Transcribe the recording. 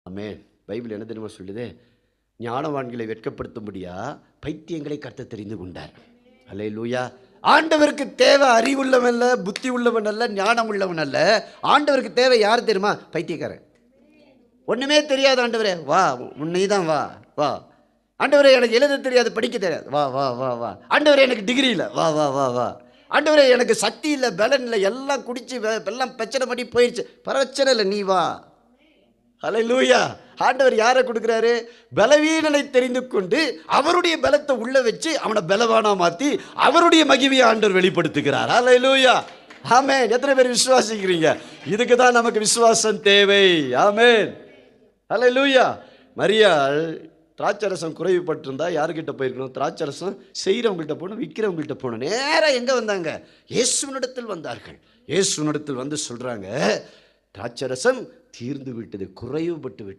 ஆமென். Bible என்ன தெரியுமா சொல்லுது? ஞானவான்களை வெட்கப்படுத்தும்படியா பைத்தியங்களை கர்த்தர் தெரிந்து கொண்டார். அல்லேலூயா. ஆண்டவருக்கு தேவை அறிவுள்ளவன் அல்ல, புத்தி உள்ளவன் அல்ல, ஞானம் உள்ளவன் அல்ல. ஆண்டவருக்கு தேவை யார் தெரியுமா? பைத்தியக்காரன். ஒன்றுமே தெரியாது ஆண்டவரே, வா நீ தான் வா வா. ஆண்டவரே எனக்கு எழுத தெரியாது, படிக்க தெரியாது, வா வா வா வா. ஆண்டவரே எனக்கு டிகிரி இல்லை, வா வா வா வா. ஆண்டவரே எனக்கு சக்தி இல்லை, பலன் இல்லை, எல்லாம் குடிச்சு எல்லாம் பிரச்சனை பண்ணி போயிடுச்சு, பிரச்சனை இல்லை, நீ வா. அல்லேலூயா. ஆண்டவர் யாரை கொடுக்குறாரு? பலவீனனை தெரிந்து கொண்டு அவருடைய பலத்தை உள்ள வச்சு அவனை பலவானா மாற்றி அவருடைய மகிமையை ஆண்டவர் வெளிப்படுத்துகிறார். அல்லேலூயா. ஆமென். எத்தனை பேர் விசுவாசிக்கிறீங்க? இதுக்கு தான் நமக்கு விசுவாசம் தேவை. ஆமென். அல்லேலூயா. மரியாள் திராட்சரசம் குறைவுபட்டிருந்தா யாருக்கிட்ட போயிருக்கணும்? திராட்சரசம் செய்கிறவங்கள்ட்ட போகணும், விற்கிறவங்கள்ட்ட போகணும். நேராக எங்கே வந்தாங்க? இயேசுவினிடத்தில் வந்தார்கள். இயேசுவினிடத்தில் வந்து சொல்கிறாங்க, திராட்சரசம் தீர்ந்து விட்டது, குறைவுபட்டு விட்டது.